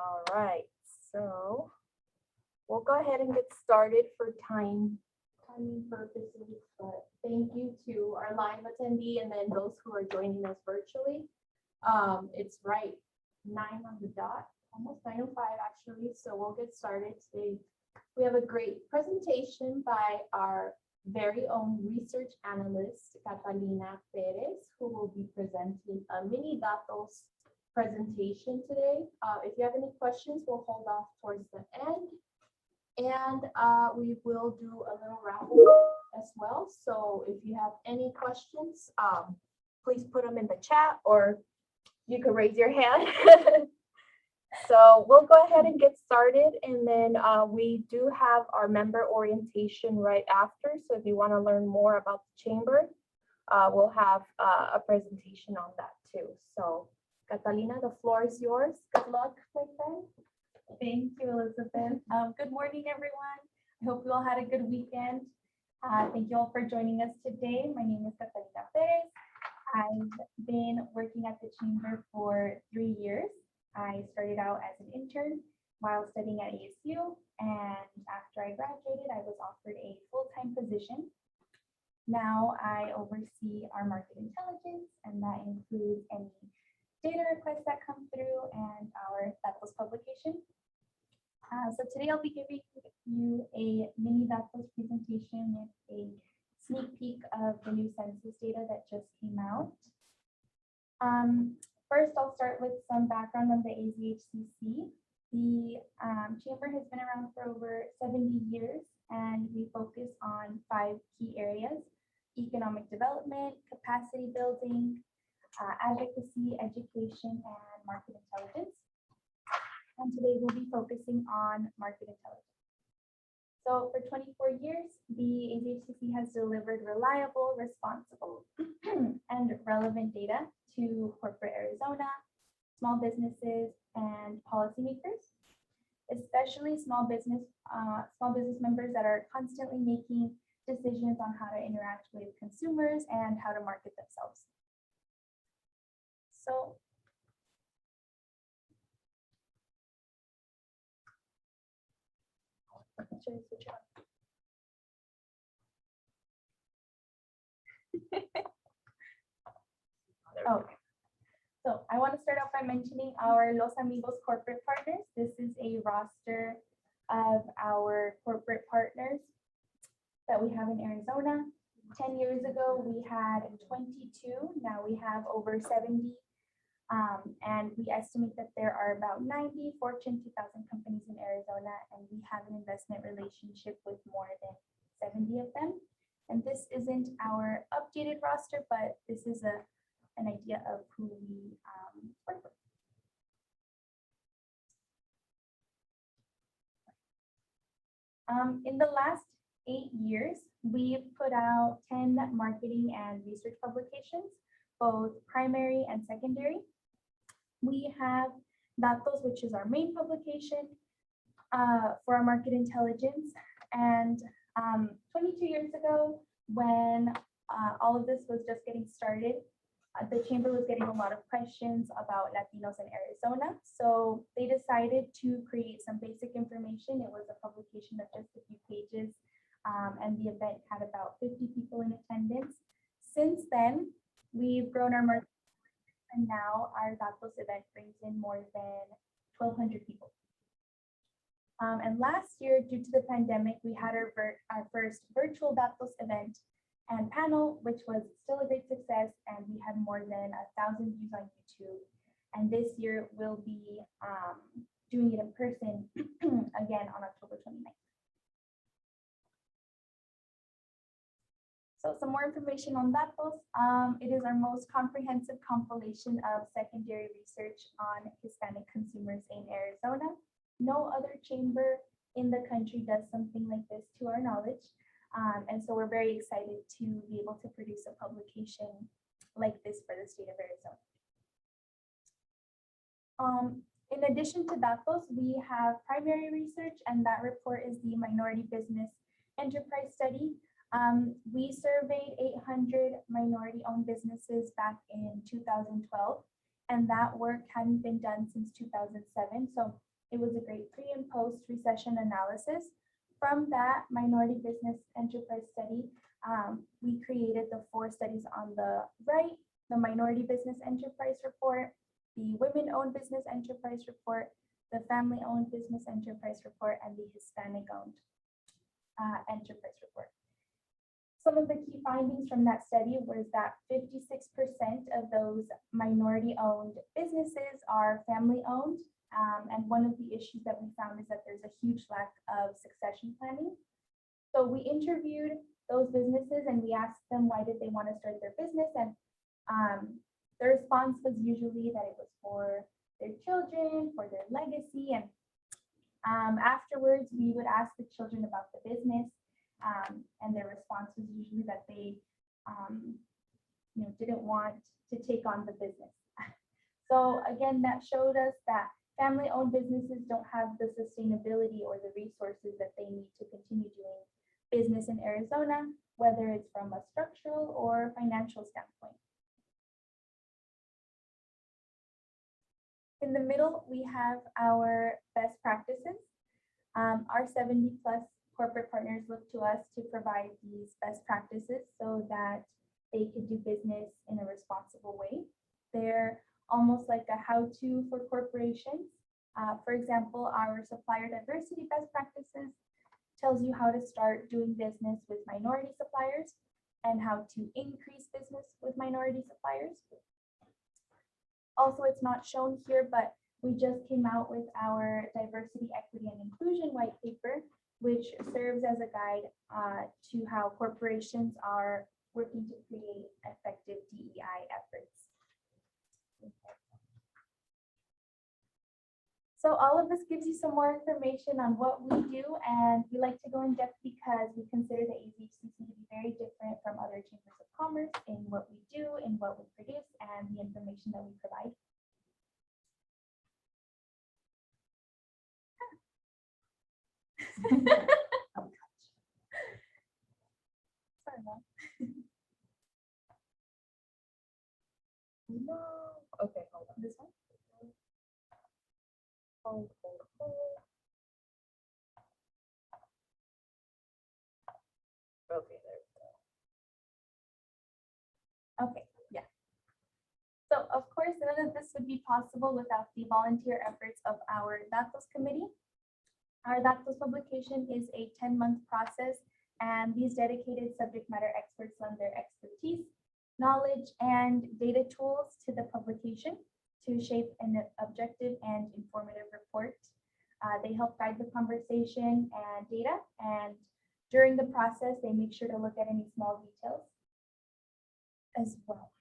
All right, so we'll go ahead and get started for timing purposes, but thank you to our live attendee and then those who are joining us virtually. It's right 9 on the dot, almost 9:05 actually, so we'll get started today. We have a great presentation by our very own research analyst, Catalina Perez, who will be presenting a mini datos presentation today. If you have any questions, we'll hold off towards the end. And we will do a little raffle as well. So if you have any questions, please put them in the chat or you can raise your hand. So we'll go ahead and get started. And then we do have our member orientation right after. So if you want to learn more about the chamber, we'll have a presentation on that too. So Catalina, the floor is yours. Good luck, my friend. Thank you, Elizabeth. Good morning, everyone. I hope you all had a good weekend. Thank you all for joining us today. My name is Catalina Perez. I've been working at the Chamber for 3 years. I started out as an intern while studying at ASU, and after I graduated, I was offered a full-time position. Now I oversee our market intelligence, and that includes any data requests that come through and our datos publication. So today I'll be giving you a mini datos presentation with a sneak peek of the new census data that just came out. First, I'll start with some background on the Azhcc. The chamber has been around for over 70 years, and we focus on 5 key areas: economic development, capacity building, advocacy, education, and market intelligence. And today we'll be focusing on market intelligence. So for 24 years, the Azhcc has delivered reliable, responsible, and relevant data to corporate Arizona, small businesses, and policymakers, especially small business members that are constantly making decisions on how to interact with consumers and how to market themselves. So So I want to start off by mentioning our Los Amigos corporate partners. This is a roster of our corporate partners that we have in Arizona. 10 years ago, we had 22. Now we have over 70. And we estimate that there are about 90 Fortune 2000 companies in Arizona, and we have an investment relationship with more than 70 of them. And this isn't our updated roster, but this is an idea of who we work with. In the last 8 years, we've put out 10 marketing and research publications, both primary and secondary. We have Datos, which is our main publication for our market intelligence. And 22 years ago, when all of this was just getting started, the chamber was getting a lot of questions about Latinos in Arizona. So they decided to create some basic information. It was a publication of just a few pages, and the event had about 50 people in attendance. Since then, we've grown our market, and now our Datos event brings in more than 1,200 people. And last year, due to the pandemic, we had our first virtual Datos event and panel, which was still a great success, and we had more than 1,000 views on YouTube. And this year we'll be doing it in person again on October 29th. So some more information on Datos. It is our most comprehensive compilation of secondary research on Hispanic consumers in Arizona. No other chamber in the country does something like this to our knowledge. And so we're very excited to be able to produce a publication like this for the state of Arizona. In addition to Datos, we have primary research, and that report is the Minority Business Enterprise Study. We surveyed 800 minority-owned businesses back in 2012, and that work hadn't been done since 2007. So It was a great pre and post recession analysis. From that minority business enterprise study, we created the 4 studies on the right: the minority business enterprise report, the women-owned business enterprise report, the family-owned business enterprise report, and the Hispanic-owned enterprise report. Some of the key findings from that study was that 56% of those minority-owned businesses are family-owned. And one of the issues that we found is that there's a huge lack of succession planning. So we interviewed those businesses and we asked them why did they want to start their business, and the response was usually that it was for their children, for their legacy. And afterwards, we would ask the children about the business, and their response was usually that they didn't want to take on the business. So again, that showed us that family-owned businesses don't have the sustainability or the resources that they need to continue doing business in Arizona, whether it's from a structural or financial standpoint. In the middle, we have our best practices. Our 70+ corporate partners look to us to provide these best practices so that they could do business in a responsible way. They're almost like a how-to for corporations. For example, our supplier diversity best practices tells you how to start doing business with minority suppliers and how to increase business with minority suppliers. Also, it's not shown here, but we just came out with our diversity, equity, and inclusion white paper, which serves as a guide to how corporations are working to create effective DEI efforts. So all of this gives you some more information on what we do, and we like to go in depth because we consider the Azhcc to be very different from other chambers of commerce in what we do, in what we produce, and the information that we provide. Sorry, Mom. No. Okay, hold on. This one? Hold. Okay, there we go. Okay, yeah. So of course, none of this would be possible without the volunteer efforts of our Datos committee. Our Datos publication is a 10-month process, and these dedicated subject matter experts lend their expertise, knowledge, and data tools to the publication to shape an objective and informative report. They help guide the conversation and data, and during the process, they make sure to look at any small details as well.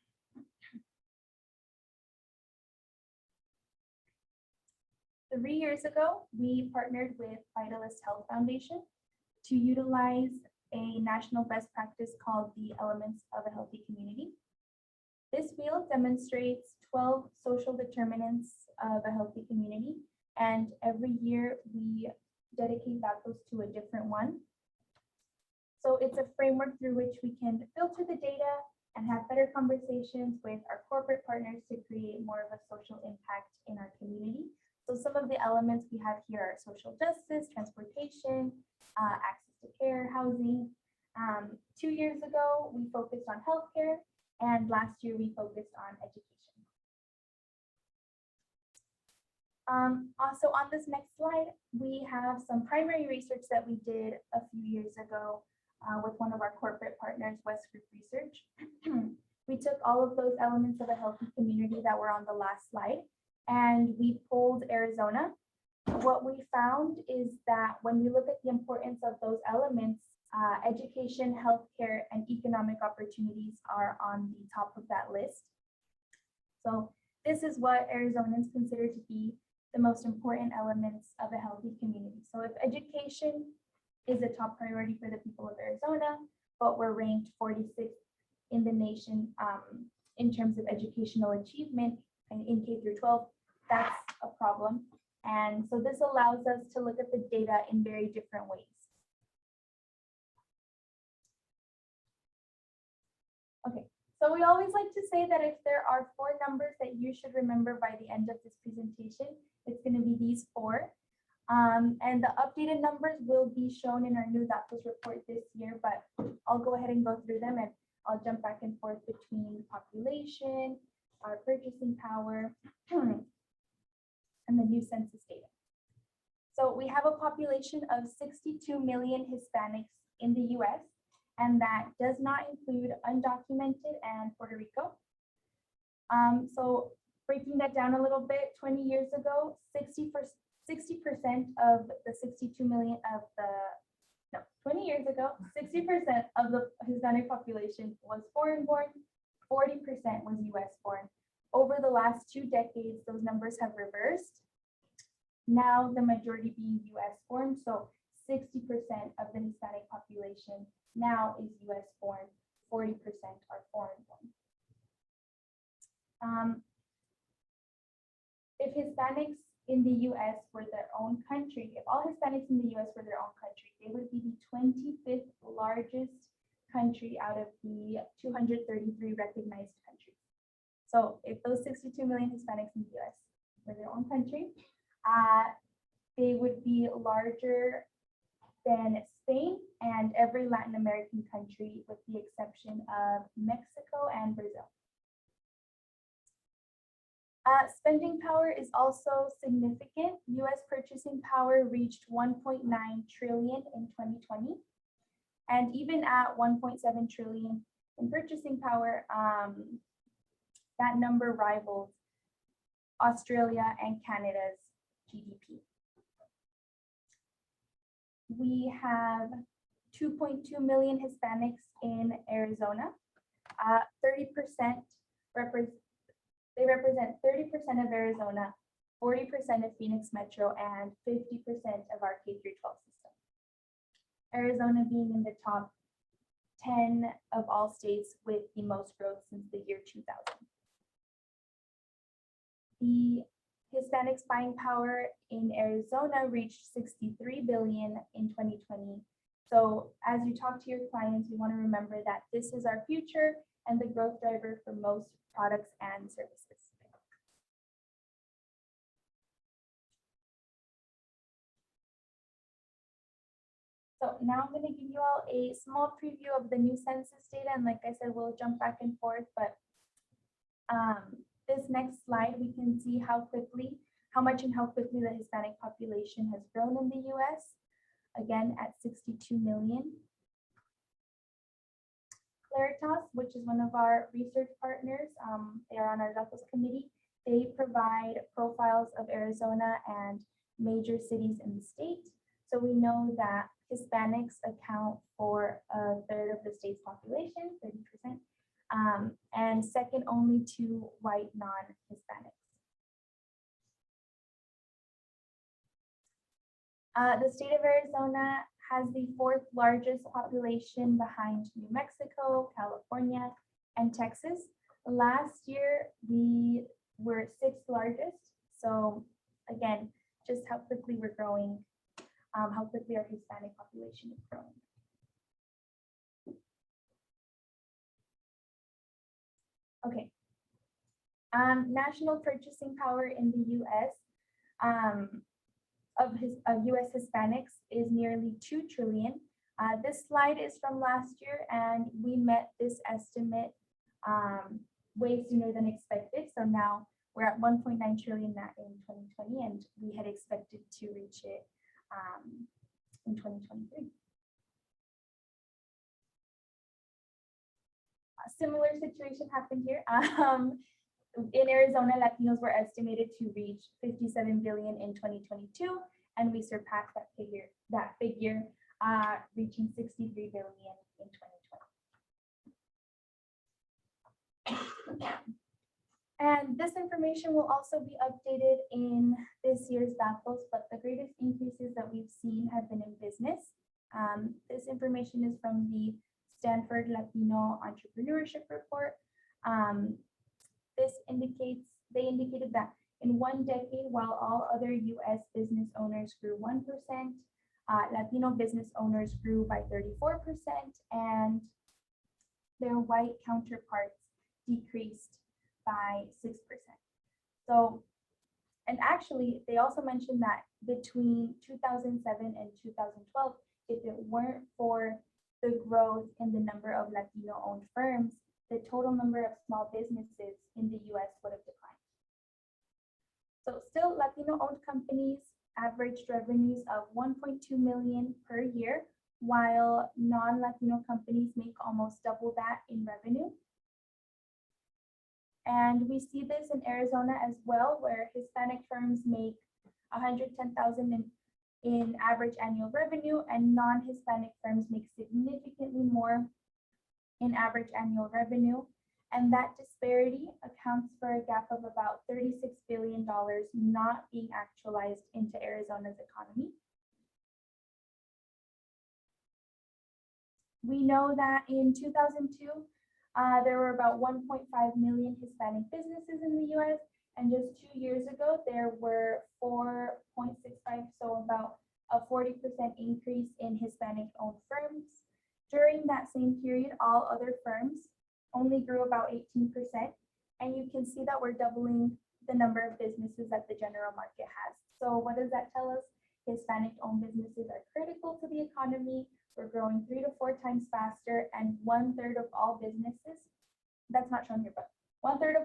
3 years ago, we partnered with Vitalist Health Foundation to utilize a national best practice called the Elements of a Healthy Community. This wheel demonstrates 12 social determinants of a healthy community, and every year we dedicate those to a different one. So it's a framework through which we can filter the data and have better conversations with our corporate partners to create more of a social impact in our community. So some of the elements we have here are social justice, transportation, access to care, housing. 2 years ago, we focused on healthcare, and last year we focused on education. Also on this next slide, we have some primary research that we did a few years ago with one of our corporate partners, West Group Research. We took all of those elements of a healthy community that were on the last slide, and we polled Arizona. What we found is that when we look at the importance of those elements, education, healthcare, and economic opportunities are on the top of that list. So this is what Arizonans consider to be the most important elements of a healthy community. So if education is a top priority for the people of Arizona, but we're ranked 46th in the nation in terms of educational achievement in K through 12, that's a problem. And so this allows us to look at the data in very different ways. Okay, So we always like to say that if there are 4 numbers that you should remember by the end of this presentation, it's going to be these 4. And the updated numbers will be shown in our new datos report this year, but I'll go ahead and go through them and I'll jump back and forth between population, our purchasing power, and the new census data. So we have a population of 62 million Hispanics in the US, and that does not include undocumented and Puerto Rico. So breaking that down a little bit, 20 years ago, 60% of the 62 million of the, no, 20 years ago, 60% of the Hispanic population was foreign born, 40% was US born. Over the last 2 decades, those numbers have reversed. Now the majority being US born, so 60% of the Hispanic population now is US born, 40% are foreign born. If Hispanics in the US were their own country, if all Hispanics in the US were their own country, they would be the 25th largest country out of the 233 recognized countries. So if those 62 million Hispanics in the US were their own country, they would be larger than Spain and every Latin American country with the exception of Mexico and Brazil. Spending power is also significant. US purchasing power reached 1.9 trillion in 2020. And even at 1.7 trillion in purchasing power, that number rivals Australia and Canada's GDP. We have 2.2 million Hispanics in Arizona. 30% they represent 30% of Arizona, 40% of Phoenix Metro, and 50% of our K-12 system. Arizona being in the top 10 of all states with the most growth since the year 2000. The Hispanics buying power in Arizona reached 63 billion in 2020. So as you talk to your clients, you want to remember that this is our future and the growth driver for most products and services. So now I'm going to give you all a small preview of the new census data. And like I said, we'll jump back and forth, but this next slide, we can see how much and how quickly the Hispanic population has grown in the US, again at 62 million. Claritas, which is one of our research partners, they are on our datos committee. They provide profiles of Arizona and major cities in the state. So we know that Hispanics account for 1/3 of the state's population, 30%, and second only to white non-Hispanics. The state of Arizona has the 4th largest population behind New Mexico, California, and Texas. Last year, we were 6th largest. So again, just how quickly we're growing, how quickly our Hispanic population is growing. Okay. National purchasing power in the US of US Hispanics is nearly 2 trillion. This slide is from last year, and we met this estimate way sooner than expected. So now we're at 1.9 trillion in 2020, and we had expected to reach it in 2023. A similar situation happened here. In Arizona, Latinos were estimated to reach 57 billion in 2022, and we surpassed that figure, reaching 63 billion in 2020. And this information will also be updated in this year's datos, but the greatest increases that we've seen have been in business. This information is from the Stanford Latino Entrepreneurship Report. They indicated that in 1 decade, while all other US business owners grew 1%, Latino business owners grew by 34%, and their white counterparts decreased by 6%. So, and actually, they also mentioned that between 2007 and 2012, if it weren't for the growth in the number of Latino-owned firms, the total number of small businesses in the US would have declined. So still, Latino-owned companies averaged revenues of 1.2 million per year, while non-Latino companies make almost double that in revenue. And we see this in Arizona as well, where Hispanic firms make 110,000 in average annual revenue, and non-Hispanic firms make significantly more in average annual revenue. And that disparity accounts for a gap of about $36 billion not being actualized into Arizona's economy. We know that in 2002, there were about 1.5 million Hispanic businesses in the US, and just 2 years ago, there were 4.65, so about a 40% increase in Hispanic-owned firms. During that same period, all other firms only grew about 18%, and you can see that we're doubling the number of businesses that the general market has. So what does that tell us? Hispanic-owned businesses are critical to the economy. We're growing 3 to 4 times faster, and 1/3 of all businesses, that's not shown here, but 1/3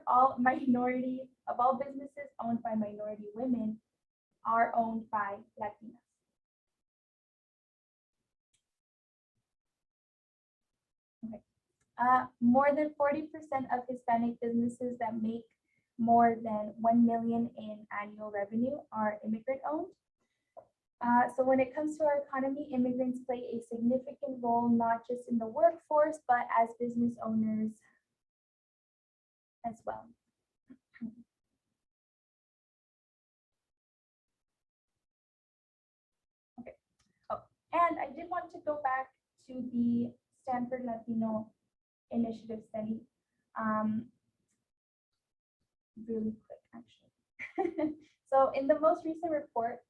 of all businesses owned by minority women are owned by Latinas. Okay. More than 40% of Hispanic businesses that make more than 1 million in annual revenue are immigrant-owned. So when it comes to our economy, immigrants play a significant role, not just in the workforce, but as business owners as well. Okay. Oh, and I did want to go back to the Stanford Latino Initiative study really quick, actually. So in the most recent report,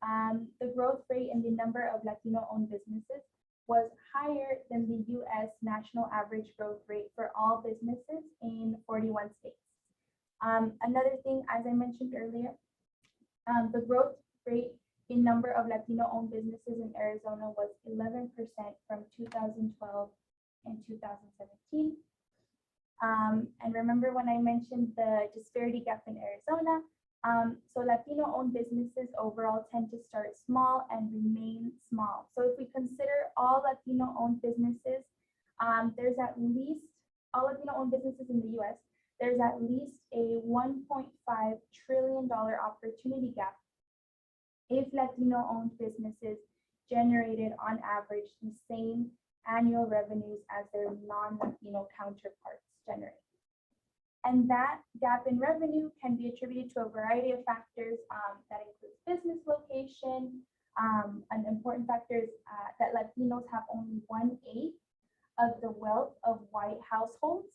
the growth rate in the number of Latino-owned businesses was higher than the US national average growth rate for all businesses in 41 states. Another thing, as I mentioned earlier, the growth rate in number of Latino-owned businesses in Arizona was 11% from 2012 and 2017. And remember when I mentioned the disparity gap in Arizona? So Latino-owned businesses overall tend to start small and remain small. So if we consider all Latino-owned businesses, there's at least, all Latino-owned businesses in the US, there's at least a $1.5 trillion opportunity gap if Latino-owned businesses generated on average the same annual revenues as their non-Latino counterparts generate. And that gap in revenue can be attributed to a variety of factors that includes business location. An important factor is that Latinos have only 1/8 of the wealth of white households.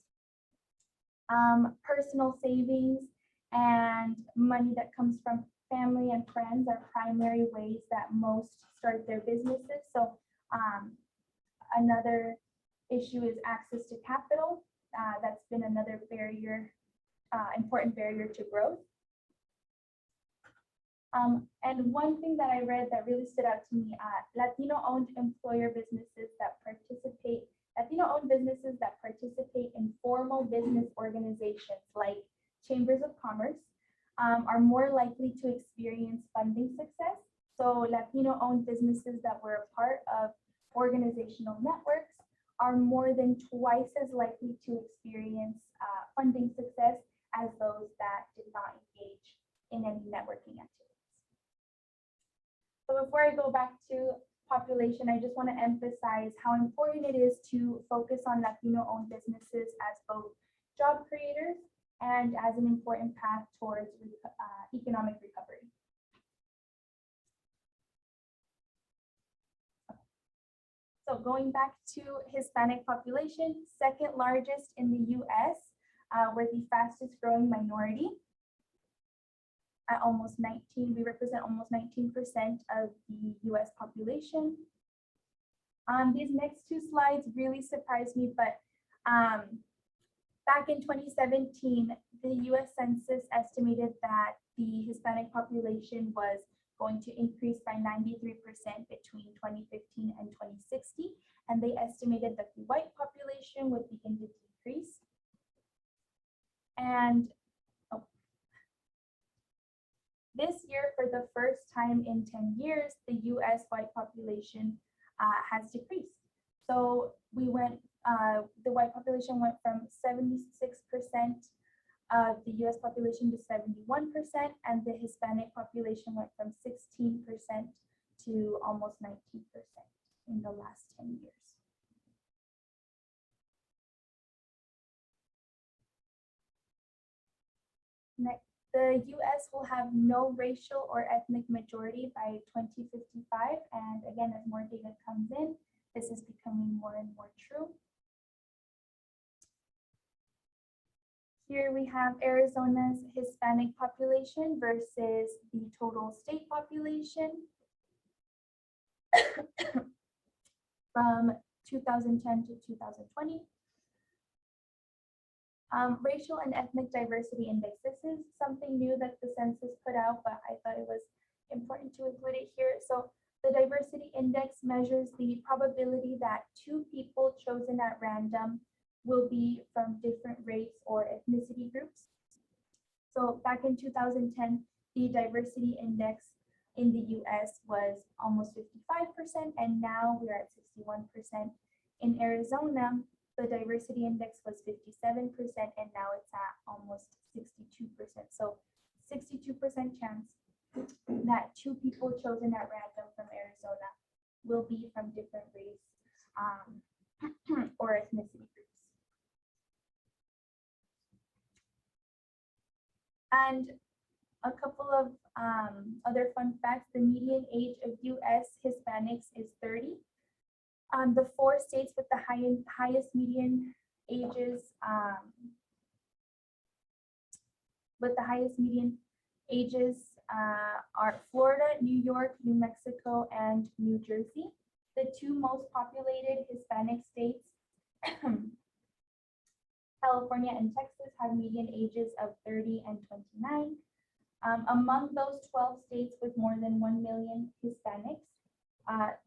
Personal savings and money that comes from family and friends are primary ways that most start their businesses. So another issue is access to capital. That's been another barrier, important barrier to growth. And one thing that I read that really stood out to me, Latino-owned businesses that participate in formal business organizations like chambers of commerce are more likely to experience funding success. So Latino-owned businesses that were a part of organizational networks are more than twice as likely to experience funding success as those that did not engage in any networking activities. So before I go back to population, I just want to emphasize how important it is to focus on Latino-owned businesses as both job creators and as an important path towards economic recovery. So going back to Hispanic population, second largest in the US, we're the fastest growing minority at almost 19, we represent almost 19% of the US population. These next two slides really surprised me, but back in 2017, the US Census estimated that the Hispanic population was going to increase by 93% between 2015 and 2060, and they estimated that the white population would begin to decrease. And this year, for the first time in 10 years, the US white population has decreased. So the white population went from 76% of the US population to 71%, and the Hispanic population went from 16% to almost 19% in the last 10 years. Next, the US will have no racial or ethnic majority by 2055, and again, as more data comes in, this is becoming more and more true. Here we have Arizona's Hispanic population versus the total state population from 2010 to 2020. Racial and ethnic diversity index. This is something new that the census put out, but I thought it was important to include it here. So the diversity index measures the probability that two people chosen at random will be from different race or ethnicity groups. So back in 2010, the diversity index in the US was almost 55%, and now we're at 61%. In Arizona, the diversity index was 57%, and now it's at almost 62%. So 62% chance that two people chosen at random from Arizona will be from different race or ethnicity groups. And a couple of other fun facts: the median age of US Hispanics is 30. The 4 states with the highest median ages are Florida, New York, New Mexico, and New Jersey. The 2 most populated Hispanic states, California and Texas, have median ages of 30 and 29. Among those 12 states with more than 1 million Hispanics,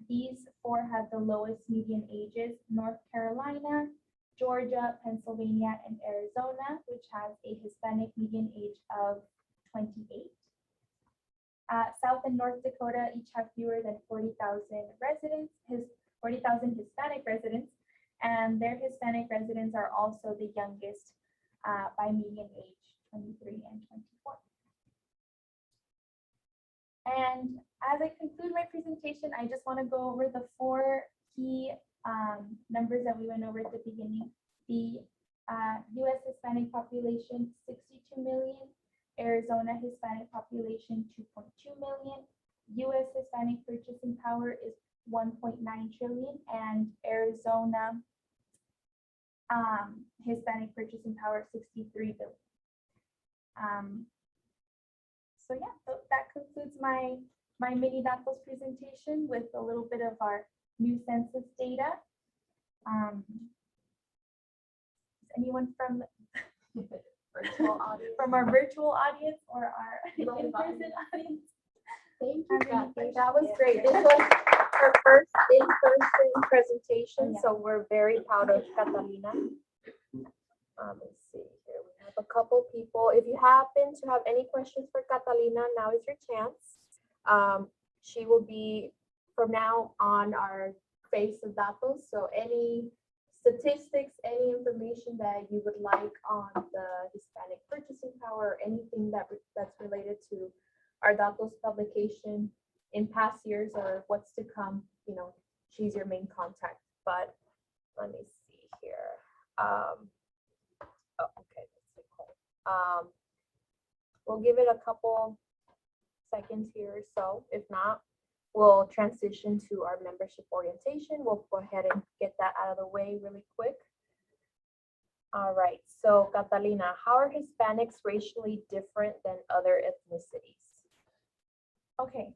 these 4 have the lowest median ages: North Carolina, Georgia, Pennsylvania, and Arizona, which has a Hispanic median age of 28. South and North Dakota each have fewer than 40,000 residents, 40,000 Hispanic residents, and their Hispanic residents are also the youngest by median age, 23 and 24. And as I conclude my presentation, I just want to go over the 4 key numbers that we went over at the beginning. The US Hispanic population, 62 million. Arizona Hispanic population, 2.2 million. US Hispanic purchasing power is 1.9 trillion, and Arizona Hispanic purchasing power, 63 billion. So yeah, so that concludes my mini Datos presentation with a little bit of our new census data. Is anyone from Virtual audience. from our virtual audience or our in-person audience? Thank you, Kathy. That was great. This was our first in-person presentation, so we're very proud of Catalina. Let's see here. We have a couple people. If you happen to have any questions for Catalina, now is your chance. She will be from now on our face of Datos. So any statistics, any information that you would like on the Hispanic purchasing power, anything that's related to our Datos publication in past years or what's to come, you know, she's your main contact. But let me see here. Oh, okay, that's Nicole. We'll give it a couple seconds here or so. If not, we'll transition to our membership orientation. We'll go ahead and get that out of the way really quick. All right, so Catalina, how are Hispanics racially different than other ethnicities? Okay.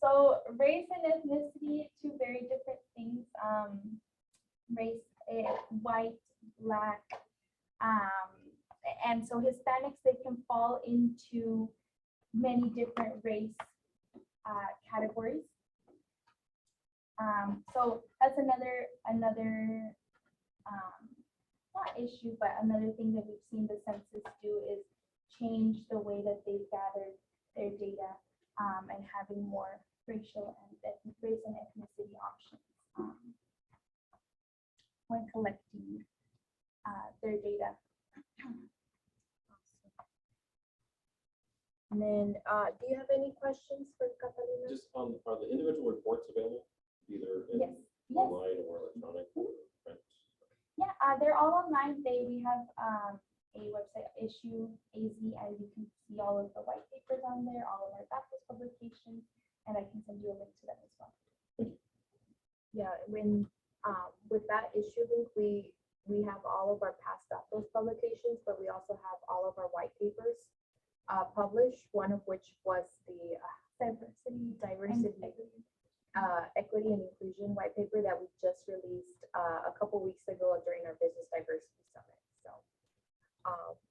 So race and ethnicity, 2 very different things. Race white, black, and so Hispanics, they can fall into many different race categories. So that's another not issue, but another thing that we've seen the census do is change the way that they've gathered their data, and having more racial and race and ethnicity options when collecting their data. And then, do you have any questions for Catalina? Just are the individual reports available, either in Yes. online or electronic or print? Yeah, they're all online. We have a website, Issue AZ, and you can see all of the white papers on there, all of our bachelor's publications, and I can send you a link to them as well. Yeah, when with that issue link, we have all of our past those publications, but we also have all of our white papers published. One of which was the diversity, equity and inclusion white paper that we just released a couple weeks ago during our business diversity summit. So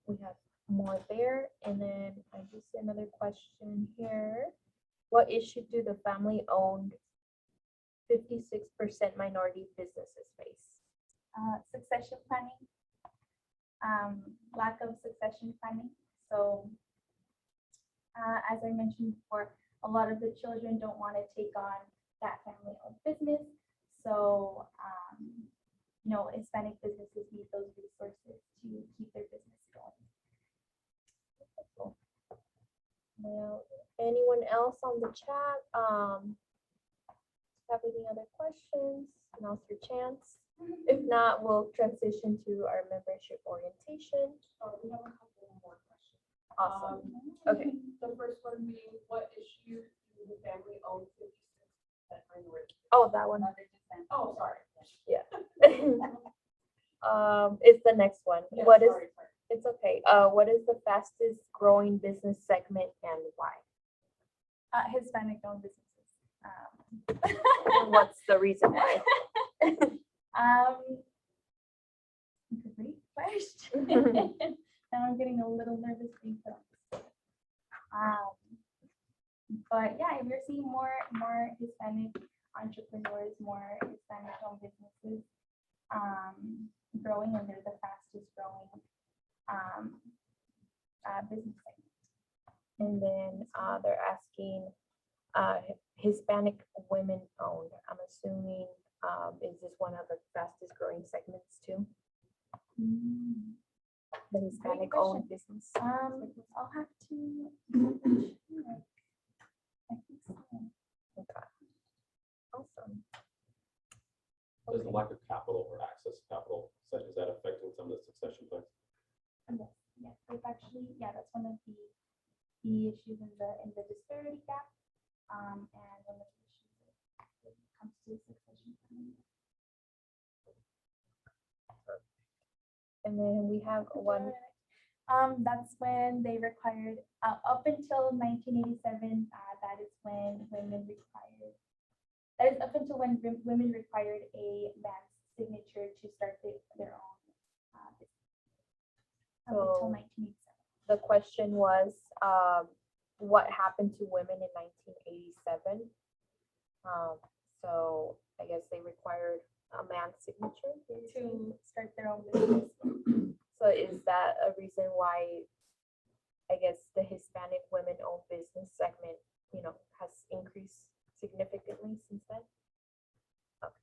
we have more there. And then I just see another question here. What issue do the family-owned 56% minority businesses face? Succession planning, lack of succession planning. So as I mentioned before, a lot of the children don't want to take on that family-owned business. So, Hispanic businesses need those resources to keep their business going. Well, anyone else on the chat have any other questions? Now's your chance. If not, we'll transition to our membership orientation. We have a couple more questions. Awesome. Okay. The first one being, what issue do the family own 56% minority? Oh, that one. Oh, sorry. Yeah. It's the next one. Yeah, What is? sorry. It's okay. What is the fastest growing business segment and why? Hispanic-owned businesses. And what's the reason why? Great question. Now I'm getting a little nervous being put on the spot. But yeah, we're seeing more Hispanic entrepreneurs, more Hispanic-owned businesses growing, and they're the fastest growing business segment. And then they're asking Hispanic women owned. I'm assuming is this one of the fastest growing segments too? The Hispanic owned business. I'll have to. I think so. Okay. Awesome. Does the lack of capital or access to capital, is that affecting some of the succession plans? Yes, it's actually, that's one of the issues in the disparity gap, and one of the issues when it comes to succession planning. And then we have one. That's when they required, up until 1987, that is when women required, that is up until when women required a man's signature to start their own business. Up until 1987. The question was, what happened to women in 1987? So I guess they required a man's signature To start their own business. So is that a reason why, I guess, the Hispanic women-owned business segment, has increased significantly since then? Okay.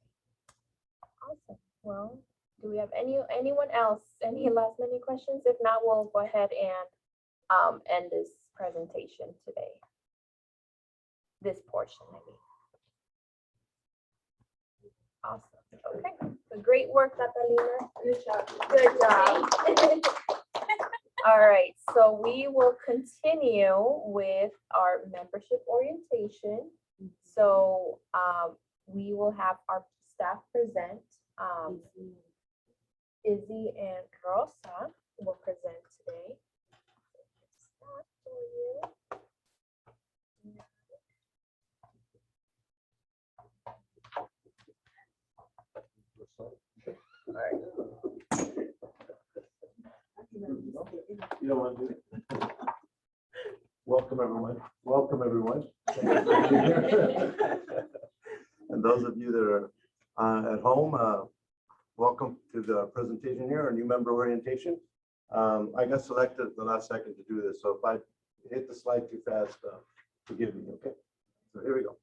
Awesome. Well, do we have anyone else? Any last minute questions? If not, we'll go ahead and end this presentation today. This portion, I mean. Awesome. Okay. So great work, Catalina. Good job. Good job. All right, so we will continue with our membership orientation. So we will have our staff present. Izzy and Rosa will present today. Start for you. All want to do? Welcome, everyone. Welcome, everyone. Thank you for being here. And those of you that are at home, welcome to the presentation here, our new member orientation. I got selected at the last second to do this, so if I hit the slide too fast, forgive me, okay? So here we go.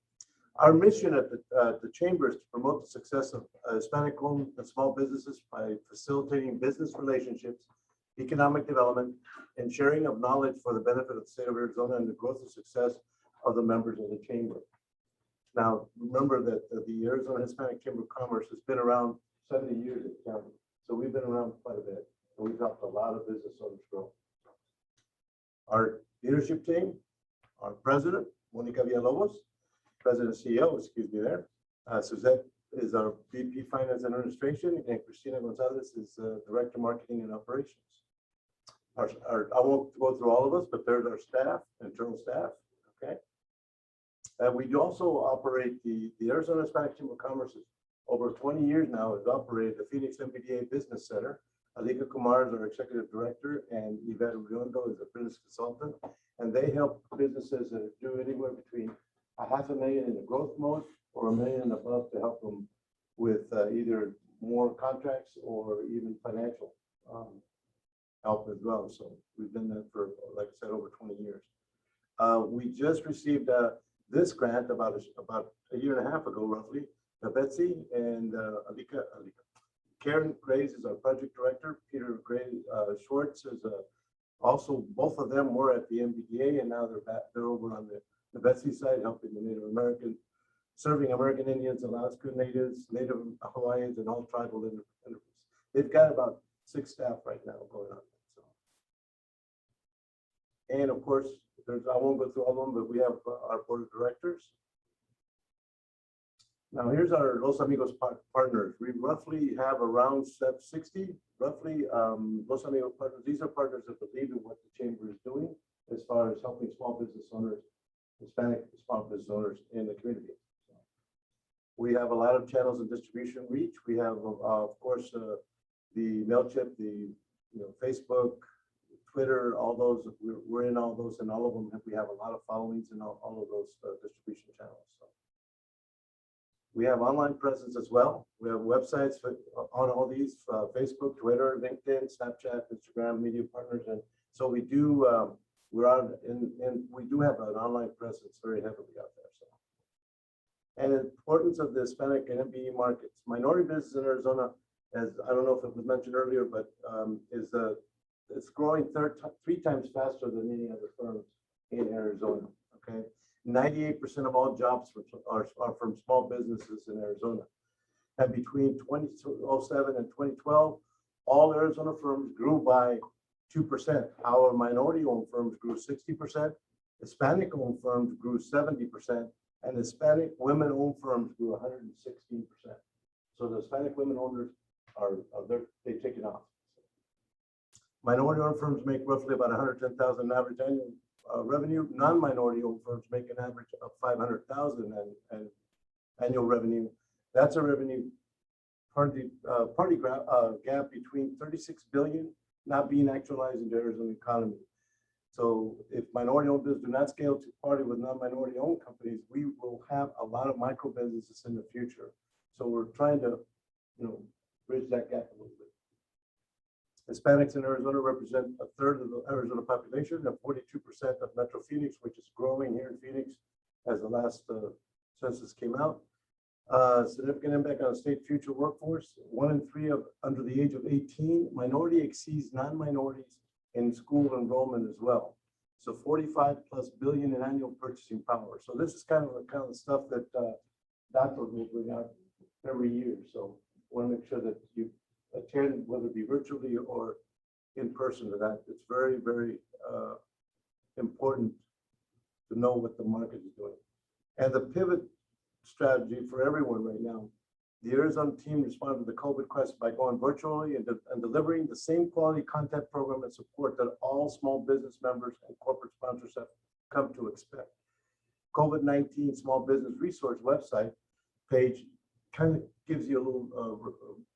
Our mission at the Chamber is to promote the success of Hispanic-owned and small businesses by facilitating business relationships, economic development, and sharing of knowledge for the benefit of the state of Arizona and the growth and success of the members of the Chamber. Now, remember that the Arizona Hispanic Chamber of Commerce has been around 70 years at the county, so we've been around quite a bit, and we've helped a lot of business owners grow. Our leadership team, our president, Monica Villalobos, President CEO, excuse me there. Suzette is our VP Finance and Administration, and Cristina Gonzalez is Director Marketing and Operations. I won't go through all of us, but there's our staff, internal staff, okay? We do also operate the Arizona Hispanic Chamber of Commerce. Over 20 years now has operated the Phoenix MBDA Business Center. Alika Kumar is our Executive Director, and Yvette Uriondo is a business consultant, and they help businesses that do anywhere between $500,000 in the growth mode or $1 million and above to help them with either more contracts or even financial help as well. So we've been there for, like I said, over 20 years. We just received this grant about a year and a half ago, roughly. Betsy and Alika. Karen Graves is our project director. Peter Gray Schwartz is also, both of them were at the MBDA, and now they're over on the Betsy side, helping the Native American, serving American Indians, Alaska Natives, Native Hawaiians, and all tribal entities. They've got about 6 staff right now going on. So. And of course, I won't go through all of them, but we have our board of directors. Now here's our Los Amigos Partners. We roughly have around 60, roughly Los Amigos Partners. These are partners that believe in what the Chamber is doing as far as helping small business owners, Hispanic small business owners in the community. We have a lot of channels of distribution reach. We have, of course, the MailChimp, the Facebook, Twitter, all those. We're in all those, and all of them. We have a lot of followings in all of those distribution channels. So. We have online presence as well. We have websites on all these: Facebook, Twitter, LinkedIn, Snapchat, Instagram, Media Partners, and so we do. We're on, and we do have an online presence very heavily out there. So, and the importance of the Hispanic and MBE markets. Minority business in Arizona, as I don't know if it was mentioned earlier, but it's growing 3 times faster than any other firms in Arizona. Okay, 98% of all jobs are from small businesses in Arizona, and between 2007 and 2012, all Arizona firms grew by 2%. Our minority-owned firms grew 60%, Hispanic-owned firms grew 70%, and Hispanic women-owned firms grew 116%. So the Hispanic women owners they've taken off. Minority-owned firms make roughly about $110,000 average annual revenue. Non-minority-owned firms make an average of $500,000 and annual revenue. That's a revenue party gap between $36 billion not being actualized in the Arizona economy. So if minority-owned businesses do not scale to party with non-minority-owned companies, we will have a lot of micro businesses in the future. So we're trying to, bridge that gap a little bit. Hispanics in Arizona represent 1/3 of the Arizona population and 42% of Metro Phoenix, which is growing here in Phoenix as the last census came out. Significant impact on the state future workforce. 1 in 3 under the age of 18. Minority exceeds non-minorities in school enrollment as well. So 45+ billion in annual purchasing power. So this is kind of the stuff that doctors will bring out every year. So I want to make sure that you attend, whether it be virtually or in person to that. It's very, very important to know what the market is doing. And the pivot strategy for everyone right now. The Arizona team responded to the COVID crisis by going virtually and delivering the same quality content, program, and support that all small business members and corporate sponsors have come to expect. COVID-19 Small Business Resource website page kind of gives you a little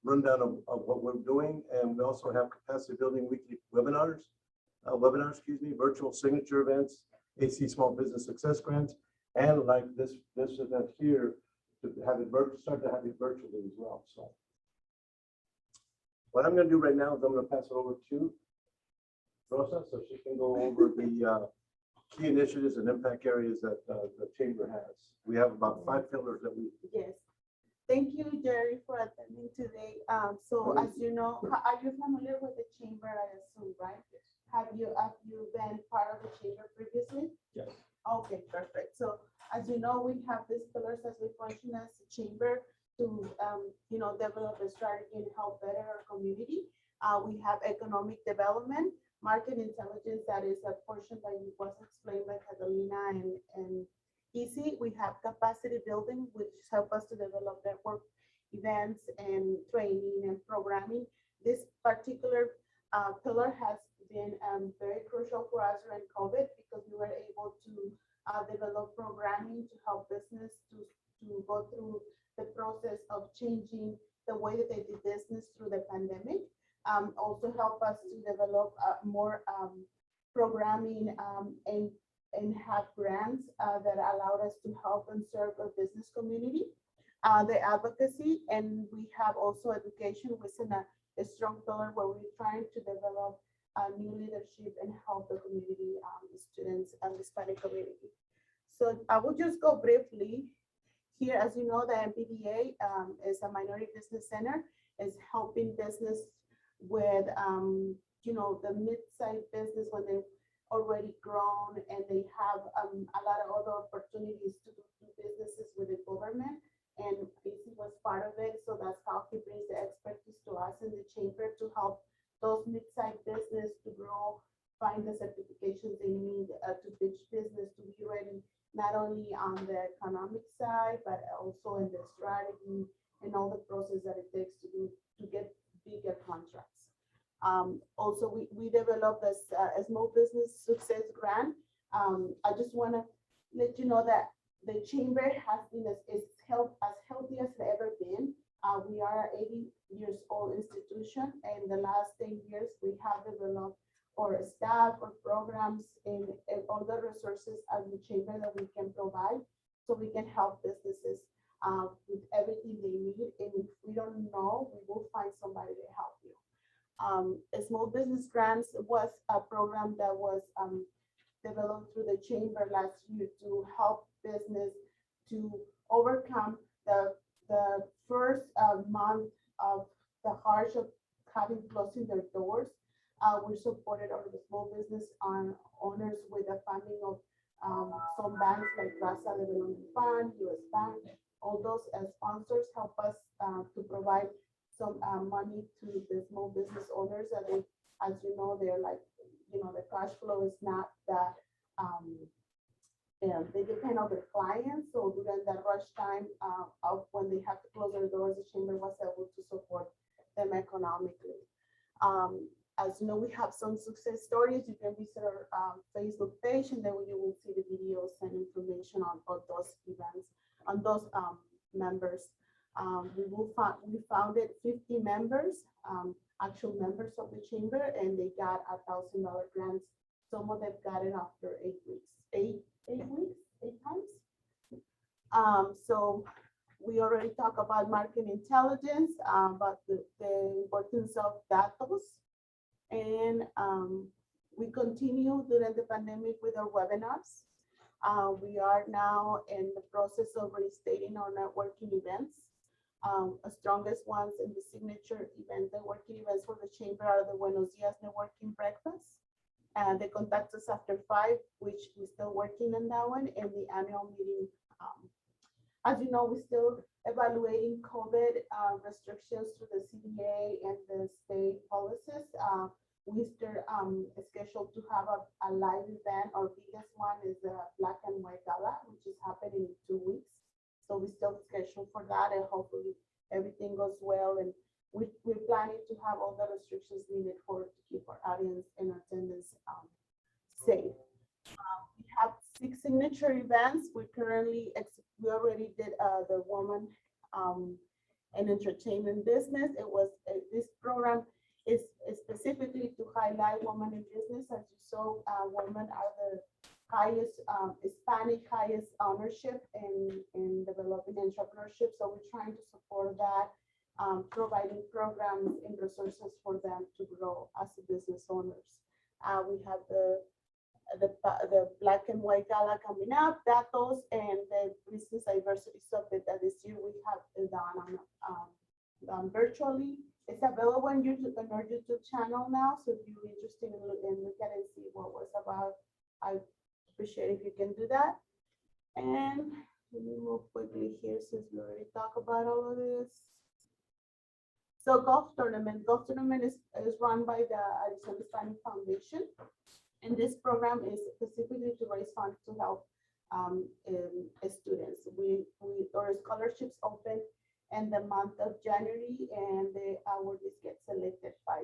rundown of what we're doing. And we also have capacity building weekly webinars webinars, virtual signature events, AC Small Business Success Grants, and like this event here, to have it start to have it virtually as well. So what I'm going to do right now is I'm going to pass it over to Rosa so she can go over the key initiatives and impact areas that the chamber has. We have about 5 pillars that we. Yes. Thank you, Jerry, for attending today. So as you know, are you familiar with the chamber, I assume, right? Have you been part of the chamber previously? Yes. Okay, perfect. So as you know, we have these pillars as we function as a chamber to, develop a strategy and help better our community. We have economic development, market intelligence, that is a portion that was explained by Catalina and Easy. We have capacity building, which help us to develop network events and training and programming. This particular pillar has been very crucial for us during COVID because we were able to develop programming to help business to go through the process of changing the way that they did business through the pandemic. Also help us to develop more programming and have grants that allowed us to help and serve the business community. The advocacy, and we have also education within a strong pillar where we're trying to develop new leadership and help the community, the students and the Hispanic community. So I will just go briefly here. As you know, the MPDA is a minority business center, is helping business with, the mid-sized business when they've already grown and they have a lot of other opportunities to do businesses with the government. And AC was part of it. So that's how he brings the expertise to us in the chamber to help those mid-sized business to grow, find the certifications they need to pitch business, to be ready, not only on the economic side, but also in the strategy and all the process that it takes to get bigger contracts. Also, we developed a small business success grant. I just want to let you know that the chamber has been as healthy as it's ever been. We are an 80 years old institution, and the last 10 years we have developed our staff or programs and all the resources as the chamber that we can provide, so we can help businesses with everything they need. And if we don't know, we will find somebody to help you. A small business grants was a program that was developed through the chamber last year to help business to overcome the first month of the harsh of having closing their doors. We supported our small business owners with the funding of some banks like Raza Development Fund, US Bank. All those sponsors help us to provide some money to the small business owners. And they, as you know, they're like, the cash flow is not that, they depend on their clients. So during that rush time of when they have to close their doors, the chamber was able to support them economically. As you know, we have some success stories. You can visit our Facebook page, and then you will see the videos and information on those events, on those members. We founded 50 members, actual members of the chamber, and they got $1,000 grants. Some of them got it after 8 weeks, eight times. So we already talked about market intelligence, about the importance of datos. And we continue during the pandemic with our webinars. We are now in the process of restating our networking events. The strongest ones in the signature event, networking events for the chamber are the Buenos Dias networking breakfast. And they contact us after 5, which we're still working on that one, and the annual meeting. As you know, we're still evaluating COVID restrictions through the CDA and the state policies. We still scheduled to have a live event. Our biggest one is the Black and White Gala, which is happening in 2 weeks. So we still scheduled for that, and hopefully everything goes well. And we're planning to have all the restrictions needed to keep our audience and attendance safe. We have 6 signature events. We already did the woman and entertainment business. It was this program is specifically to highlight women in business. As you saw, women are the highest, Hispanic highest ownership in developing entrepreneurship. So we're trying to support that, providing programs and resources for them to grow as business owners. We have the Black and White Gala coming up, datos, and the Business Diversity Summit that this year we have done virtually. It's available on YouTube, on our YouTube channel now. So if you're interested in look at it and see what was about, I appreciate if you can do that. And let me move quickly here since we already talked about all of this. So golf tournament is run by the Arizona Hispanic Foundation. And this program is specifically to raise funds to help students. Our scholarships open in the month of January, and the awardees get selected by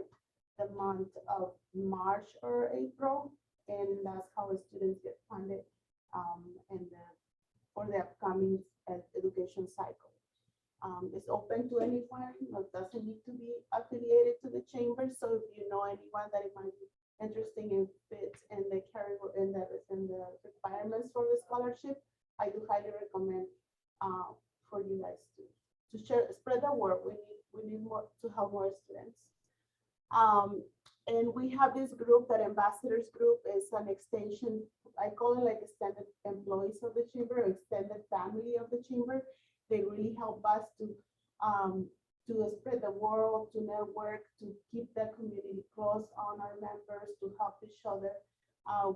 the month of March or April, and that's how students get funded for the upcoming education cycle. It's open to anyone. It doesn't need to be affiliated to the chamber. So if you know anyone that it might be interesting and fits in the requirements for the scholarship, I do highly recommend for you guys to share, spread the word. We need more to help more students. And we have this group, that ambassadors group is an extension. I call it like extended employees of the chamber, or extended family of the chamber. They really help us to spread the word, to network, to keep the community close on our members, to help each other.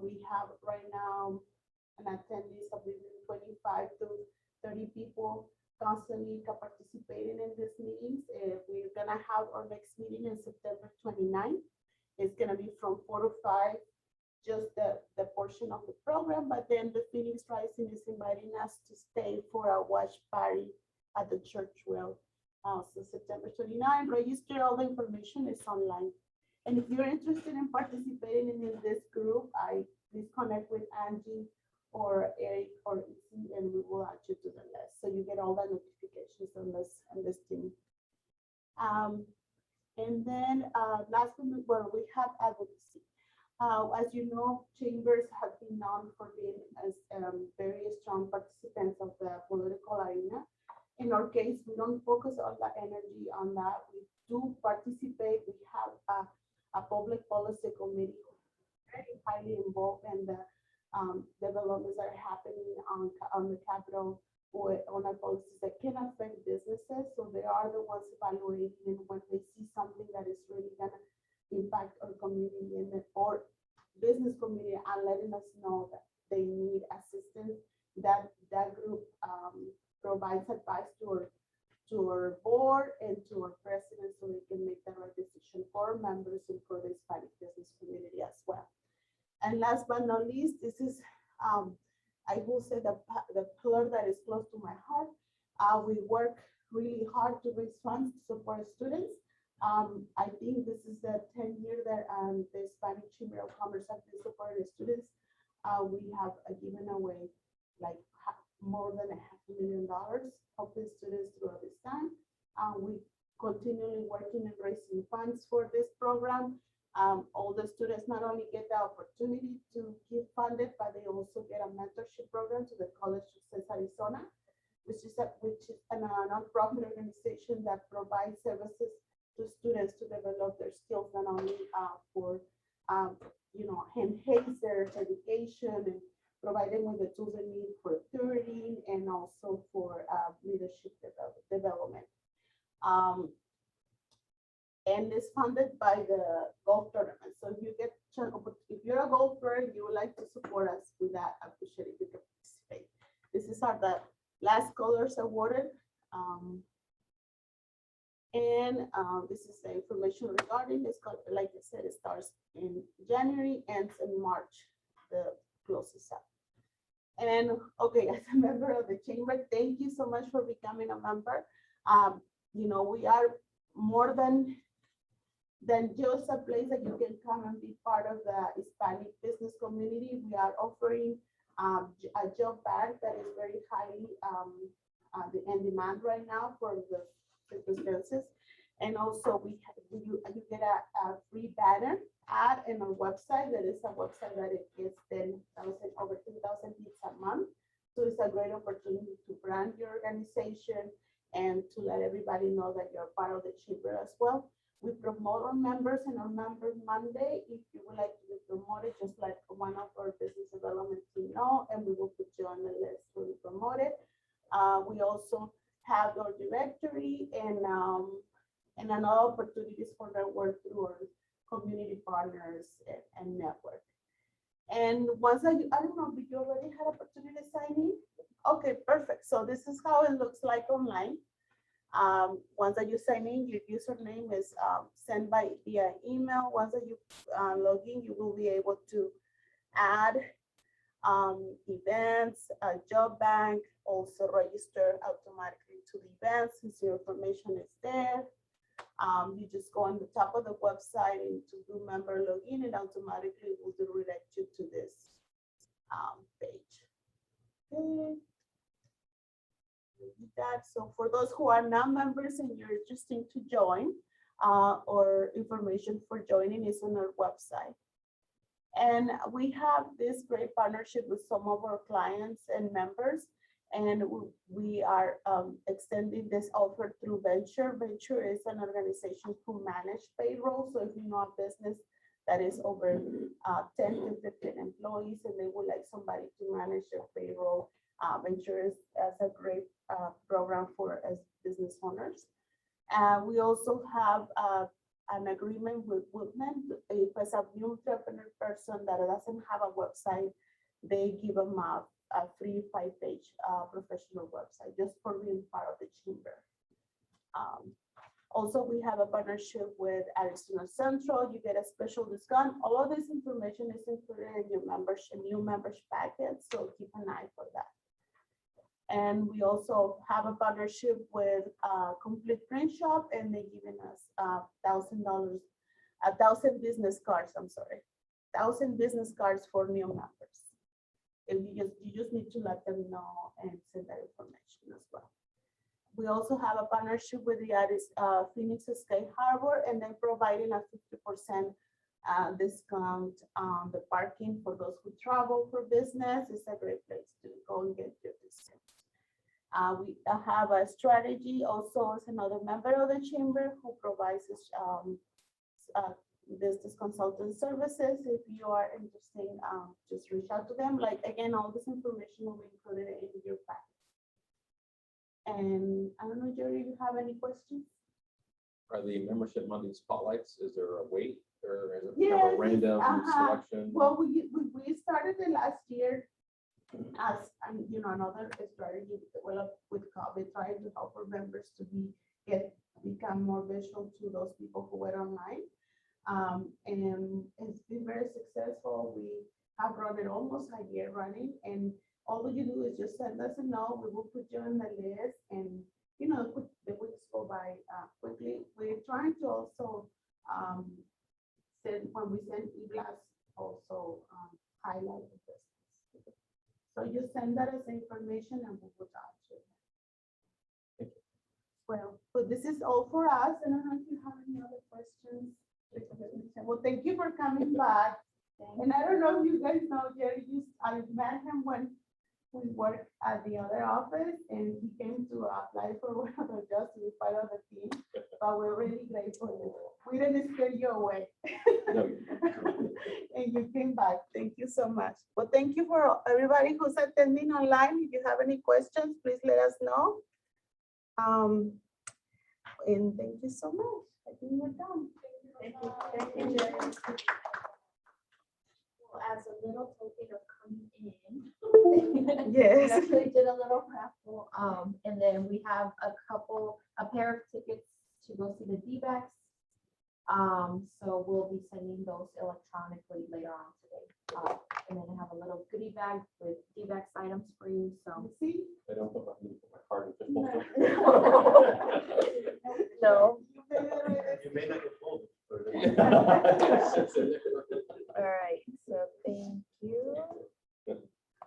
We have right now an attendees of between 25 to 30 people constantly participating in these meetings. We're gonna have our next meeting in September 29th. It's gonna be from 4 to 5, just the portion of the program, but then the Phoenix Rising is inviting us to stay for a watch party at the church well. So September 29, register. All the information is online. And if you're interested in participating in this group, please connect with Angie or Eric or Izzy, and we will add you to the list, so you get all the notifications on this team. And then last one, well, we have advocacy. As you know, chambers have been known for being as very strong participants of the political arena. In our case, we don't focus all the energy on that. We do participate. We have a public policy committee very highly involved in the developments that are happening on the Capitol, or on our policies that can affect businesses. So they are the ones evaluating, and when they see something that is really gonna impact our community or business community, and letting us know that they need assistance, that group provides advice to our board and to our president, so we can make the right decision for members and for the Hispanic business community as well. And last but not least, this is I will say the pillar that is close to my heart. We work really hard to raise funds to support students. I think this is the 10th year that the Hispanic Chamber of Commerce has been supporting students. We have given away like more than $500,000 helping students throughout this time. We continually working and raising funds for this program. All the students not only get the opportunity to get funded, but they also get a mentorship program to the College of Census Arizona, which is a nonprofit organization that provides services to students to develop their skills, not only for enhance their education and provide them with the tools they need for tutoring and also for leadership development. And it's funded by the golf tournament. So if you're a golfer, you would like to support us with that, I appreciate if you can participate. This is the last colors awarded. This is the information regarding this. Like I said, it starts in January, ends in March, the closes up. And okay, as a member of the chamber, thank you so much for becoming a member. We are more than just a place that you can come and be part of the Hispanic business community. We are offering a job bag that is very highly in demand right now for the circumstances. And also you get a free banner ad in our website. That is a website that it gets 10,000 over 10,000 hits a month. So it's a great opportunity to brand your organization and to let everybody know that you're part of the chamber as well. We promote our members in our Member Monday. If you would like to be promoted, just let one of our business development team know, and we will put you on the list to be promoted. We also have our directory and another opportunities for their work through our community partners and network. And once I don't know, did you already had opportunity to sign in? Okay, perfect. So this is how it looks like online. Once that you sign in, your username is sent via email. Once that you log in, you will be able to add events, a job bank, also register automatically to the events since your information is there. You just go on the top of the website and to do member login, and automatically will redirect you to this page. Okay. That. So for those who are not members and you're interested to join, or information for joining is on our website. And we have this great partnership with some of our clients and members, and we are extending this offer through Venture. Venture is an organization who manage payroll. So if you know a business that is over 10 to 15 employees and they would like somebody to manage their payroll, Venture is a great program for as business owners. We also have an agreement with Woodman. If it's a new entrepreneur person that doesn't have a website, they give them a free 5-page professional website just for being part of the chamber. Also, we have a partnership with Arizona Central. You get a special discount. All of this information is included in your membership, new membership packet, so keep an eye for that. And we also have a partnership with Complete Print Shop, and they're giving us $1,000, 1,000 business cards. I'm sorry, 1,000 business cards for new members. And you just need to let them know and send that information as well. We also have a partnership with the Phoenix Sky Harbor, and they're providing a 50% discount on the parking for those who travel for business. It's a great place to go and get your discount. We have a strategy also as another member of the chamber who provides business consultant services. If you are interested, just reach out to them. Like again, all this information will be included in your packet. And I don't know, Jerry, you have any questions? Are the membership Monday spotlights, is there a weight or is it Yes, kind of a random selection? Well, we started the last year as another strategy developed with COVID, trying to help our members to become more visual to those people who were online. And it's been very successful. We have run it almost a year running, and all you do is just send us a note. We will put you on the list, and the weeks go by quickly. We're trying to also when we send e-blasts, also highlight the business. So you send that as information, and we will talk to you. Well, but this is all for us. I don't know if you have any other questions. Well, thank you for coming back. And I don't know if you guys know Jerry. I met him when we worked at the other office, and he came to apply for one of the jobs to be part of the team. But we're really grateful. We didn't scare you away. No. And you came back. Thank you so much. Well, thank you for everybody who's attending online. If you have any questions, please let us know. And thank you so much. I think we're done. Thank you. Thank you, Jerry. Well, as a little token of coming in. Yes. We actually did a little raffle, and then we have a pair of tickets to go see the D-backs. So we'll be sending those electronically later on today. And then I have a little goodie bag with D-backs items for you, so. See? I don't put my card in the No. You may not get pulled. fishbowl.